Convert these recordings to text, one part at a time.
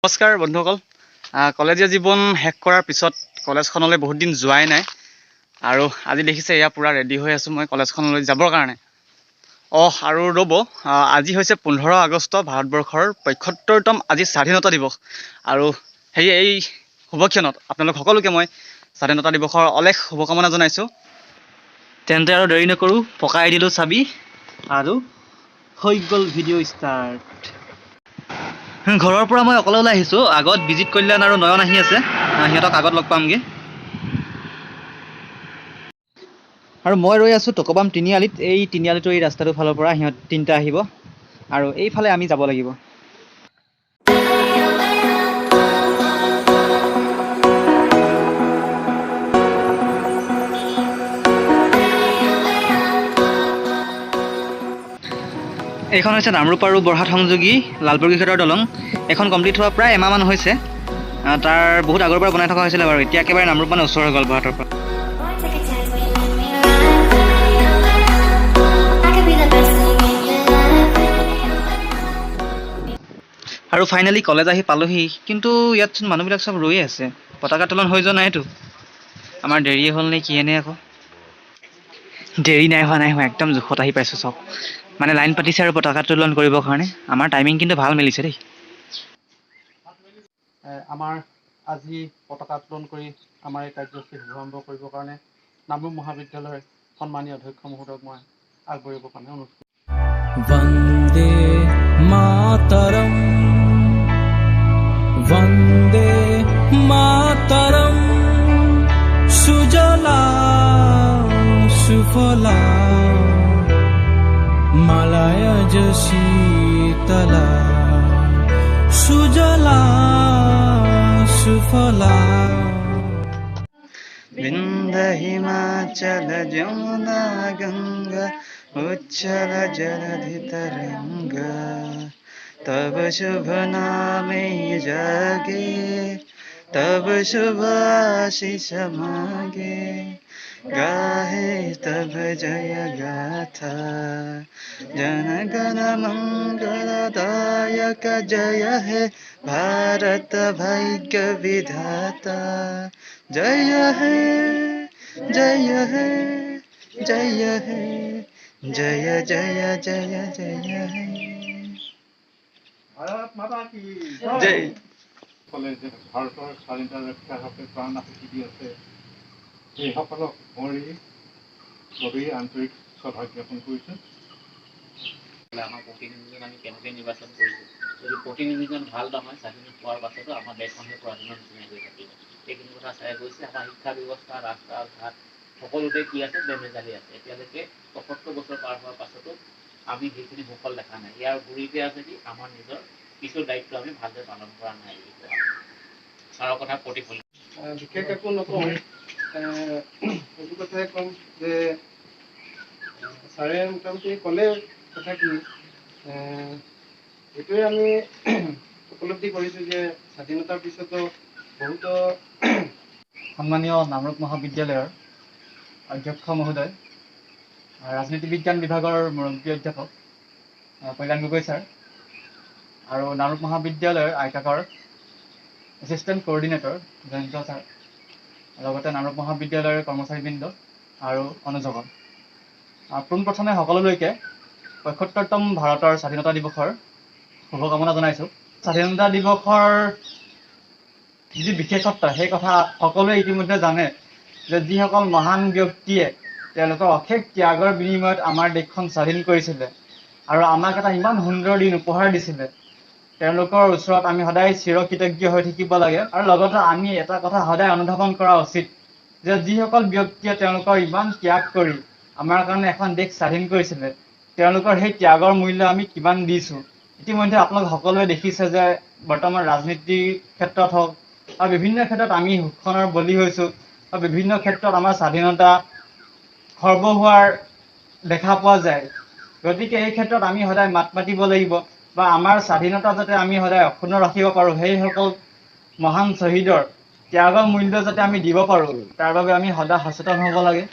নমস্কাৰ বন্ধুসকল, কলেজীয়া জীৱন শেষ কৰাৰ পিছত কলেজখনলৈ বহুত দিন যোৱাই নাই আৰু আজি দেখিছে এয়া পুৰা ৰেডি হৈ আছোঁ মই কলেজখনলৈ যাবৰ কাৰণে। আৰু ৰ'ব, আজি হৈছে 15 আগষ্ট, ভাৰতবৰ্ষৰ ৭৫তম আজি স্বাধীনতা দিৱস আৰু সেয়ে এই শুভক্ষণত আপোনালোক সকলোকে মই স্বাধীনতা দিৱসৰ অলেখ শুভকামনা জনাইছোঁ। তেন্তে আৰু দেৰি নকৰোঁ, পকাই দিলোঁ চাবি আৰু হৈ গ'ল ভিডিঅ' ষ্টাৰ্ট। ঘৰৰ পৰা মই অকলে ওলাই আহিছোঁ। আগত বিজিত কল্যাণ আৰু নয়ন আহি আছে, সিহঁতক আগত লগ পামগৈ। আৰু মই ৰৈ আছোঁ টকবাম তিনিআলিত। এই তিনিআলিটোৰ এই ৰাস্তাটোৰ ফালৰ পৰা সিহঁত তিনিটা আহিব আৰু এইফালে আমি যাব লাগিব। এইখন হৈছে নামৰূপ আৰু বৰহাট সংযোগী লালবগীঘাটৰ দলং। এখন কমপ্লিট হোৱা প্ৰায় এমাহমান হৈছে। তাৰ বহুত আগৰ পৰা বনাই থকা হৈছিলে বাৰু, এতিয়া একেবাৰে নামৰূপ মানে ওচৰ হৈ গ'ল বৰহাটৰ পৰা। আৰু ফাইনেলি কলেজ আহি পালোহি, কিন্তু ইয়াতচোন মানুহবিলাক চব ৰৈয়ে আছে। পতাকা উত্তোলন হৈ যোৱা নাইতো। আমাৰ দেৰিয়ে হ'ল নে কিয়ে নে আকৌ। দেৰি নাই হোৱা একদম জোখত আহি পাইছোঁ চব। মানে লাইন পাতিছে আৰু পতাকা উত্তোলন কৰিবৰ কাৰণে। আমাৰ টাইমিং কিন্তু ভাল মিলিছে দেই। আমাৰ আজি পতাকা উত্তোলন কৰি আমাৰ এই কাৰ্যসূচী শুভাৰম্ভ কৰিবৰ কাৰণে নামৰূপ মহাবিদ্যালয়ৰ সন্মানীয় অধ্যক্ষ মহোদয়ক মই আগবাঢ়িবৰ কাৰণে অনুৰোধ কৰিছোঁ। वन्दे मातरम् वन्दे मातरम् सुजला सुफला मलयज शीतला सुजला सुफला विंध्य हिमाचल जमुना गंगा उच्चल जलधि तरंगा तब शुभ नामे जागे तब शुभ आशीष मांगे गाहे तब जय गाथा जन गण मंगलदायक जय हे भारत भाग्य विधाता जय हे जय हे जय हे जय जय जय जय हे ভাৰত মাতা কি जय। সকলে যে ভাৰতৰ স্বাধীনতা ৰক্ষাৰ হকে প্ৰাণ আহুতি দি আছে, সেইসকলক মই গভীৰ আন্তৰিক শ্ৰদ্ধা জ্ঞাপন কৰিছোঁ। আমাৰ প্ৰতিনিধিজন আমি কেনেকৈ নিৰ্বাচন কৰিছোঁ, যদি প্ৰতিনিধিজন ভাল নহয়, স্বাধীনতা পোৱাৰ পাছতো আমাৰ দেশখনে পৰাধীনৰ নিচিনা হৈ থাকিব। এইখিনি কথা চাই গৈছে। আমাৰ শিক্ষা ব্যৱস্থা, ৰাস্তা ঘাট সকলোতে কি আছে, বেমেজালি আছে। এতিয়ালৈকে ৭৫ বছৰ পাৰ হোৱাৰ পাছতো আমি সেইখিনি সুফল দেখা নাই। ইয়াৰ গুৰিতে আছে কি, আমাৰ নিজৰ কিছু দায়িত্ব আমি ভালদৰে পালন কৰা নাই। ছাৰৰ কথা প্ৰতিফলিত। বিশেষ একো নকওঁ, এইটো কথাই ক'ম যে ছাৰে মোটামুটি ক'লে কথাখিনি। এইটোৱে আমি উপলব্ধি কৰিছোঁ যে স্বাধীনতাৰ পিছতো বহুতো সন্মানীয় নামৰূপ মহাবিদ্যালয়ৰ অধ্যক্ষ মহোদয়, ৰাজনীতি বিজ্ঞান বিভাগৰ মুৰব্বী অধ্যাপক কল্যাণ গগৈ ছাৰ আৰু নামৰূপ মহাবিদ্যালয়ৰ আইকাকৰ এছিষ্টেণ্ট কোঅৰ্ডিনেটৰ জয়ন্ত ছাৰ, লগতে নামৰূপ মহাবিদ্যালয়ৰ কৰ্মচাৰীবৃন্দ আৰু অনুযোগক, পোনপ্ৰথমে সকলোলৈকে ৭৫তম ভাৰতৰ স্বাধীনতা দিৱসৰ শুভকামনা জনাইছোঁ। স্বাধীনতা দিৱসৰ যি বিশেষত্ব সেই কথা সকলোৱে ইতিমধ্যে জানে যে যিসকল মহান ব্যক্তিয়ে তেওঁলোকৰ অশেষ ত্যাগৰ বিনিময়ত আমাৰ দেশখন স্বাধীন কৰিছিলে আৰু আমাক এটা ইমান সুন্দৰ দিন উপহাৰ দিছিলে, তেওঁলোকৰ ওচৰত আমি সদায় চিৰকৃতজ্ঞ হৈ থাকিব লাগে। আৰু লগতে আমি এটা কথা সদায় অনুধাৱন কৰা উচিত যে যিসকল ব্যক্তিয়ে তেওঁলোকৰ ইমান ত্যাগ কৰি আমাৰ কাৰণে এখন দেশ স্বাধীন কৰিছিলে, তেওঁলোকৰ সেই ত্যাগৰ মূল্য আমি কিমান দিছোঁ। ইতিমধ্যে আপোনালোক সকলোৱে দেখিছে যে বৰ্তমান ৰাজনীতিৰ ক্ষেত্ৰত হওক আৰু বিভিন্ন ক্ষেত্ৰত আমি শোষণৰ বলি হৈছোঁ আৰু বিভিন্ন ক্ষেত্ৰত আমাৰ স্বাধীনতা খৰ্ব হোৱাৰ দেখা পোৱা যায়। গতিকে এই ক্ষেত্ৰত আমি সদায় মাত মাতিব লাগিব বা আমাৰ স্বাধীনতা যাতে আমি সদায় অক্ষুণ্ণ ৰাখিব পাৰোঁ, সেইসকল মহান শ্বহীদৰ ত্যাগৰ মূল্য যাতে আমি দিব পাৰোঁ, তাৰ বাবে আমি সদায় সচেতন হ'ব লাগে।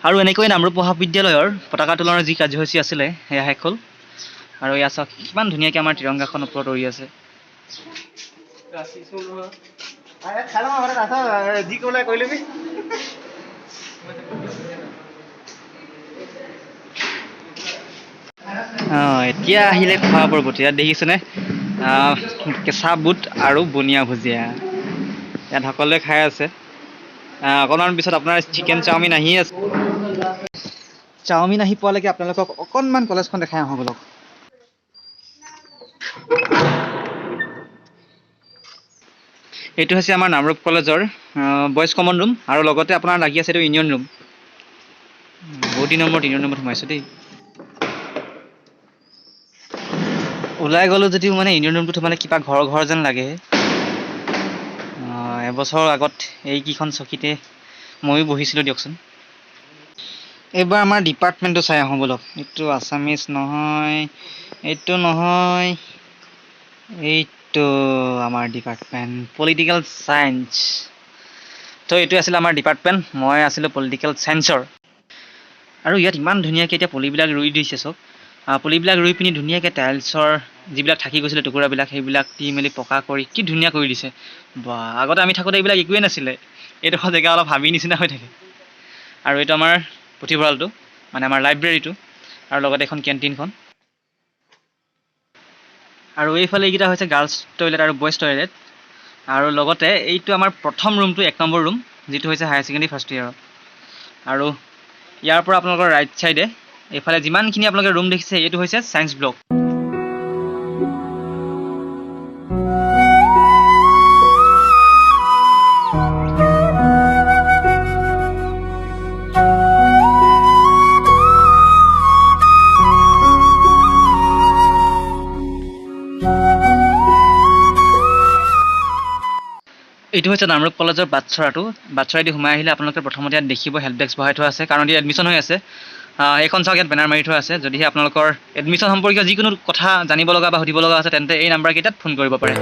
আৰু এনেকৈ নামৰূপ মহাবিদ্যালয়ৰ পতাকা উত্তোলনৰ যি কাৰ্যসূচী আছিলে সেয়া শেষ হ'ল। আৰু এয়া চাওক কিমান ধুনীয়াকৈ আমাৰ তিৰংগাখন ওপৰত উৰি আছে। যি ক'লে কৈ ল'বি। এতিয়া আহিলে খোৱা পৰ্বত। ইয়াত দেখিছেনে কেঁচা বুট আৰু বনিয়া ভুজিয়া ইয়াত সকলোৱে খাই আছে। অকণমান পিছত আপোনাৰ চিকেন চাওমিন আহি আছে। চাওমিন আহি পোৱালৈকে আপোনালোকক অকণমান কলেজখন দেখাই আহোঁ ব'লক। এইটো হৈছে আমাৰ নামৰূপ কলেজৰ বইজ কমন ৰুম আৰু লগতে আপোনাৰ লাগি আছে এইটো ইউনিয়ন ৰুম। বহুত দিনৰ মূৰত ইউনিয়ন ৰুমত সোমাইছোঁ দেই। ওলাই গ'লোঁ যদিও মানে ইউনিয়ন ৰুমটোত সোমালে কিবা ঘৰ ঘৰ যেন লাগে। এবছৰৰ আগত এইকেইখন চকীতে ময়ো বহিছিলোঁ দিয়কচোন। এইবাৰ আমাৰ ডিপাৰ্টমেণ্টটো চাই আহোঁ ব'লক। এইটো আছামিজ নহয়, এইটো নহয়, এইটো আমাৰ ডিপাৰ্টমেণ্ট পলিটিকেল চায়েন্স। তো এইটো আছিলে আমাৰ ডিপাৰ্টমেণ্ট, মই আছিলোঁ পলিটিকেল চায়েন্সৰ। আৰু ইয়াত ইমান ধুনীয়াকৈ এতিয়া পুলিবিলাক ৰুই দিছে চব। পুলিবিলাক ৰুই পিনি ধুনীয়াকৈ টাইলছৰ যিবিলাক থাকি গৈছিলে টুকুৰাবিলাক সেইবিলাক দি মেলি পকা কৰি কি ধুনীয়া কৰি দিছে। বা আগতে আমি থাকোঁতে এইবিলাক একোৱেই নাছিলে। এইডোখৰ জেগা অলপ হাবি নিচিনা হৈ থাকে। আৰু এইটো আমাৰ পুথিভঁৰালটো মানে আমাৰ লাইব্ৰেৰীটো আৰু লগতে এখন কেণ্টিনখন। আৰু এইফালে এইকেইটা হৈছে গাৰ্লছ টয়লেট আৰু বইজ টয়লেট। আৰু লগতে এইটো আমাৰ প্ৰথম ৰুমটো 1 নম্বৰ ৰুম, যিটো হৈছে হায়াৰ ছেকেণ্ডেৰী ফাৰ্ষ্ট ইয়েৰৰ। আৰু ইয়াৰ পৰা আপোনালোকৰ ৰাইট ছাইডে এইফালে যিমানখিনি আপোনালোকে ৰুম দেখিছে এইটো হৈছে ছায়েন্স ব্লক। এইটো হৈছে নামৰূপ কলেজৰ বাটচৰাটো। বাটচৰাইদি সোমাই আহিলে আপোনালোকে প্ৰথমতে ইয়াত দেখিব হেল্প ডেস্ক বহাই থোৱা আছে, কাৰণ ইয়াত এডমিশ্যন হৈ আছে। এইখন চাওক, ইয়াত বেনাৰ মাৰি থোৱা আছে। যদিহে আপোনালোকৰ এডমিশ্যন সম্পৰ্কীয় যিকোনো কথা জানিব লগা বা সুধিব লগা আছে তেন্তে এই নাম্বাৰকেইটাত ফোন কৰিব পাৰে।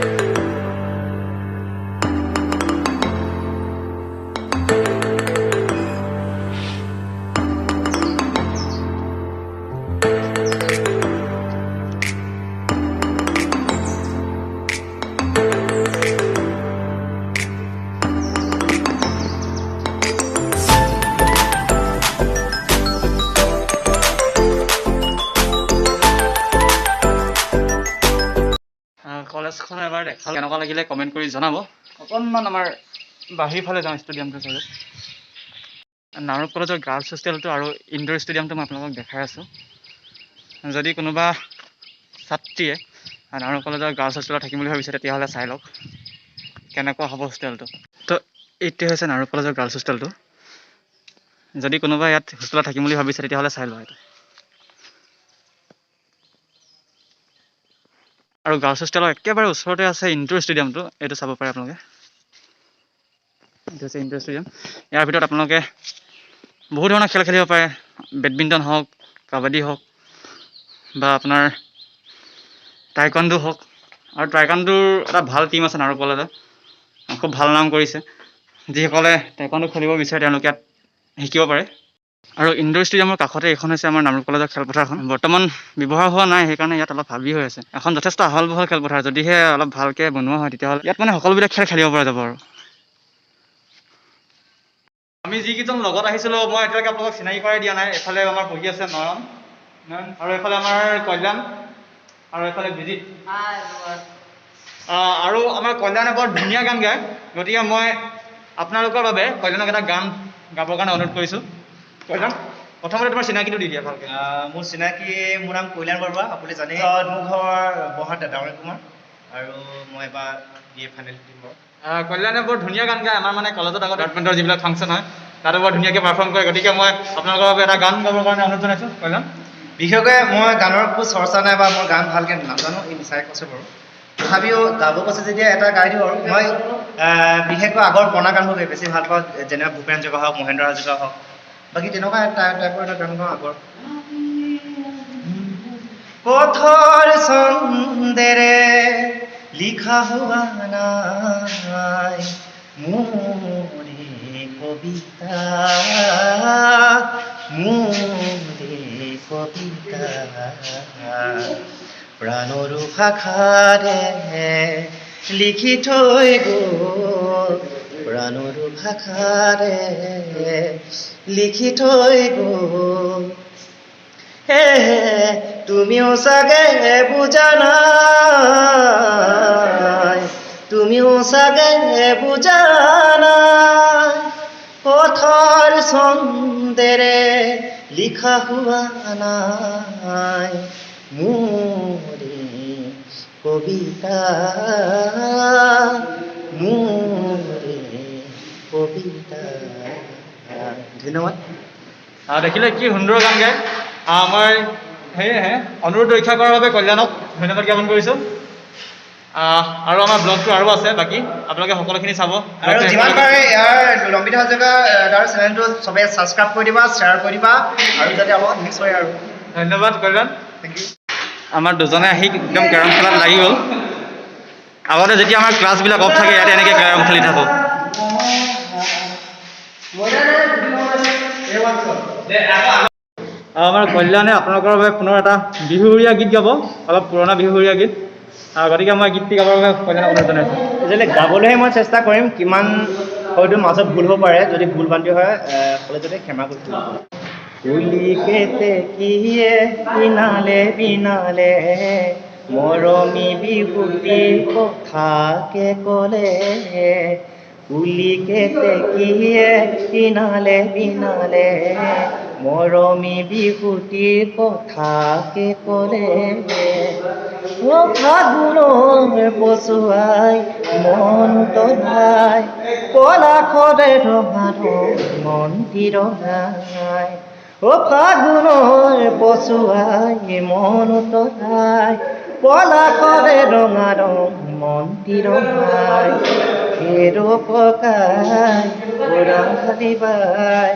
কলেজখন এবাৰ দেখাল, কেনেকুৱা লাগিলে কমেণ্ট কৰি জনাব। অকণমান আমাৰ বাহিৰ ফালে যাওঁ ষ্টেডিয়ামটোৰ চাইডত। নামৰূপ কলেজৰ গাৰ্লছ হোষ্টেলটো আৰু ইনডোৰ ষ্টেডিয়ামটো মই আপোনালোকক দেখাই আছোঁ। যদি কোনোবা ছাত্ৰীয়ে নামৰূপ কলেজৰ গাৰ্লছ হোষ্টেলত থাকিম বুলি ভাবিছে তেতিয়াহ'লে চাই লওক কেনেকুৱা হ'ব হোষ্টেলটো। তো এইটোৱে হৈছে নামৰূপ কলেজৰ গাৰ্লছ হোষ্টেলটো। যদি কোনোবা ইয়াত হোষ্টেলত থাকিম বুলি ভাবিছে তেতিয়াহ'লে চাই লওক এইটো। আৰু গাৰ্লছ হোষ্টেলৰ একেবাৰে ওচৰতে আছে ইনডোৰ ষ্টেডিয়ামটো, এইটো চাব পাৰে আপোনালোকে। এইটো হৈছে ইনডোৰ ষ্টেডিয়াম। ইয়াৰ ভিতৰত আপোনালোকে বহু ধৰণৰ খেল খেলিব পাৰে, বেডমিণ্টন হওক, কাবাডী হওক বা আপোনাৰ টাইকোৱাণ্ডো হওক। আৰু টাইকোৱাণ্ডোৰ এটা ভাল টীম আছে নামৰূপ কলেজত, খুব ভাল নাম কৰিছে। যিসকলে টাইকোৱাণ্ডো খেলিব বিচাৰে তেওঁলোকে ইয়াত শিকিব পাৰে। আৰু ইনডোৰ ষ্টেডিয়ামৰ কাষতে এইখন হৈছে আমাৰ নামৰূপ কলেজৰ খেলপথাৰখন। বৰ্তমান ব্যৱহাৰ হোৱা নাই, সেইকাৰণে ইয়াত অলপ হাবি হৈ আছে। এখন যথেষ্ট আহল বহল খেলপথাৰ, যদিহে অলপ ভালকৈ বনোৱা হয় তেতিয়াহ'লে ইয়াত মানে সকলোবিলাক খেল খেলিব পৰা যাব। আৰু আমি যিকেইজন লগত আহিছিলোঁ মই এতিয়ালৈকে আপোনালোকক চিনাকি কৰাই দিয়া নাই। এফালে আমাৰ বহি আছে নয়ন, আৰু এইফালে আমাৰ কল্যাণ, আৰু এইফালে বিজিত। আৰু আমাৰ কল্যাণে বৰ ধুনীয়া গান গায়, গতিকে মই আপোনালোকৰ বাবে কল্যাণক এটা গান গাবৰ কাৰণে অনুৰোধ কৰিছোঁ। কল্যাণ, প্ৰথমতে তোমাৰ চিনাকিটো দি দিয়া ভালকৈ। মোৰ চিনাকি, মোৰ নাম কল্যাণ বৰুৱা, আপুনি জানে। মোৰ ঘৰ বৰহাট ডাঙৰ কুমাৰ, আৰু মই এবাৰ BA ফাইনেল দিম। কল্যাণে বৰ ধুনীয়া গান গায়। আমাৰ মানে কলেজত আগত ডিপাৰ্টমেণ্টৰ যিবিলাক ফাংচন হয় তাতো বৰ ধুনীয়াকৈ পাৰফৰ্ম কৰে, গতিকে মই আপোনালোকৰ বাবে এটা গান গাবৰ কাৰণে অনুৰোধ জনাইছোঁ। কল্যাণ, বিশেষকৈ মই গানৰ একো চৰ্চা নাই বা মই গান ভালকৈ নাজানো, এই মিছাই কৈছে বাৰু। তথাপিও গাব কৈছে যেতিয়া এটা গাই দিওঁ। আৰু মই বিশেষকৈ আগৰ পুৰণা গানবোৰ বেছি ভাল পাওঁ, যেনে ভূপেন হাজৰিকা হওক, মহেন্দ্ৰ হাজৰিকা হওক, বাকী তেনেকুৱা টাইপৰ এটা গান গাওঁ আগৰ। পথৰ ছন্দেৰে লিখা হোৱা নাই মোৰে কবিতা, মোৰে কবিতা, প্ৰাণৰো ভাষাৰে লিখি থৈ গ'ল, প্ৰাণৰো ভাষাৰে লিখি থৈ গ'ল। হে তুমিও চাগে বুজা নাই, তুমিও চাগে বুজা নাই, কথাৰ ছন্দেৰে লিখা হোৱা নাই মোৰে কবিতা, মোৰে কবিতা। ধন্যবাদ। দেখিলে কি সুন্দৰ গান গায়। মই সেয়েহে অনুৰোধ ৰক্ষা কৰাৰ বাবে কল্যাণক ধন্যবাদ জ্ঞাপন কৰিছোঁ। আৰু আমাৰ ব্লগটো আৰু আছে বাকী, আপোনালোকে সকলোখিনি চাব। আৰু যিমান পাৰে ইয়াৰ লম্বিত হাজৰিকা তাৰ চেনেলটো চবে ছাবস্ক্ৰাইব কৰি দিবা, শ্বেয়াৰ কৰি দিবা, আৰু যাতে অলপ মিছ হয় আৰু। ধন্যবাদ কল্যাণ। Thank you. আমাৰ দুজনে আহি একদম কেৰম খেলাত লাগি গ'ল। আগতে যেতিয়া আমাৰ ক্লাছবিলাক অফ থাকে ইয়াতে এনেকৈ কেৰম খেলি থাকোঁ। আমাৰ কল্যাণে আপোনালোকৰ বাবে পুনৰ এটা বিহুৰীয়া গীত গাব, অলপ পুৰণা বিহুৰীয়া গীত। গতিকে মই গীতটি গাবৰ বাবে কল্যাণক অনুৰোধ জনাইছোঁ। তেতিয়াহ'লে গাবলৈহে মই চেষ্টা কৰিম, কিমান হয়তো মাজত ভুল হ'ব পাৰে, যদি ভুল বান্ধি হয় কলেজতে ক্ষমা কৰিছোঁ। কুলি কেতে কিয়ে বিনালে বিনালে, মৰমী বিহুটি কথাকে ক'লে, কুলি কেতে কিয়ে বিনালে বিনালে, মৰমী বিহুটিৰ কথাকে ক'লে, ফাগুনৰ পচুৱাই মন তলাই, পলাশৰে ৰঙাৰ মন্দিৰ ৰঙাই, ফাগুনৰ পচুৱাই মন তলাই, পলাশৰে ৰঙাৰ মন্দিৰ ৰঙাই, হেৰ পকাই উৰালি বাই,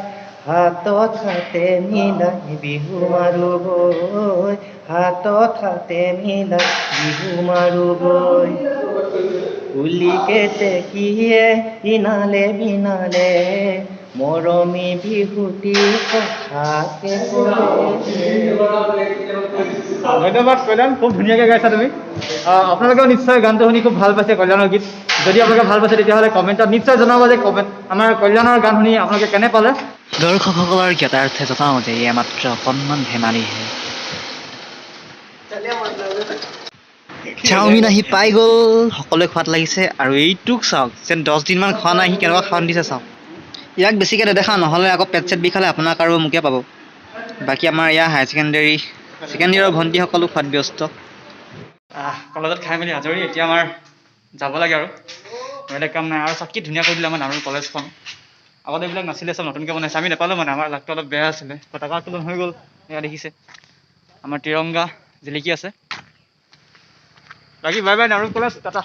হাতত হাতে মিলাই বিহু মাৰো গৈ, হাতত হাতে মিলাই বিহু মাৰো গৈ, কুলি কেতে কিয়ে বিনালে বিনালে, মৰমী বিহুটি কথাকে ক'লে। ধন্যবাদ কল্যাণ, খুব ধুনীয়াকৈ গাইছা তুমি। আপোনালোকেও নিশ্চয় গানটো শুনি খুব ভাল পাইছে কল্যাণৰ গীত। যদি আপোনালোকে ভাল পাইছে তেতিয়াহ'লে কমেণ্টত নিশ্চয় জনাব যে আমাৰ কল্যাণৰ গান শুনি আপোনালোকে কেনে পালে। দৰ্শকসকলৰ জ্ঞাতাৰ্থে জনাওঁ যে এয়া মাত্ৰ অকণমান ধেমালিহে। চাওমিন আহি পাই গ'ল, সকলোৱে খোৱাত লাগিছে। আৰু এইটোক চাওক, যেন 10 দিনমান খোৱা নাই, সি কেনেকুৱা খাৱন দিছে চাওক। ইয়াক বেছিকৈ নেদেখা, নহ'লে আকৌ পেট চেট বিষালে আপোনাক আৰু মোকে পাব। বাকী আমাৰ ইয়াৰ হায়াৰ ছেকেণ্ড ইয়াৰৰ ভণ্টিসকলো খোৱাত ব্যস্ত। কলেজত খাই মেলি আজৰি, এতিয়া আমাৰ যাব লাগে আৰু বেলেগ কাম নাই। আৰু চাওক কি ধুনীয়া কৰি দিলে আমাৰ নামৰূপ কলেজখন। আগতে এইবিলাক নাছিলে, চব নতুনকৈ বনাইছে। আমি নাপালোঁ মানে, আমাৰ লাকটো অলপ বেয়া আছিলে। পতাকা উত্তোলন হৈ গ'ল, এয়া দেখিছে আমাৰ তিৰংগা জিলিকি আছে। বাকী bye bye Namrup college, Tata.